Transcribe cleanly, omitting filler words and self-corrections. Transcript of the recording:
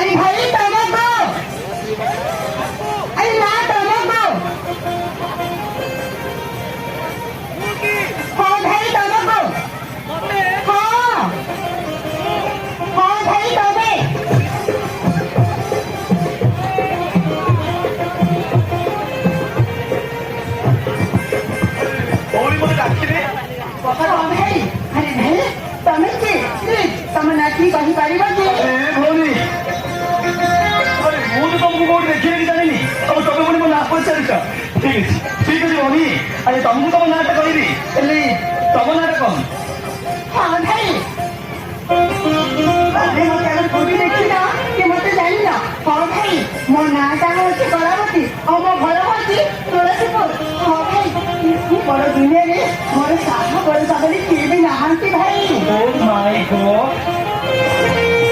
अरे भाई तमको अरे ना तमको हाँ भाई तमको हाँ हाँ भाई तमे भाई अरे भाई तमे के तम नाची कही पारिबो कि भौणी अरे ମୁଁ ତ ତମକୁ କୋଉଠି ଦେଖିଲେ କି ଜାଣିନି ଆଉ ତମେ ପୁଣି ମୋ ନାଁ ପଚାରୁଛ ଠିକ ଅଛି ଭଉଣୀ ଆରେ ତମକୁ ତମ ନାଁଟା କହିବି ହେଲେ ତମ ନାଁଟା କଣ हाँ भाई अरे मत अगर कोई देखी ना कि मत जानी ना हाँ भाई मो नाटा होची कलावती और मो घर होची तुलसीपुर हाँ भाई इतनी बड़ दुनिया रे मोर साहा बड़ सागरी किए भी नहांती भाई ओ माय गॉड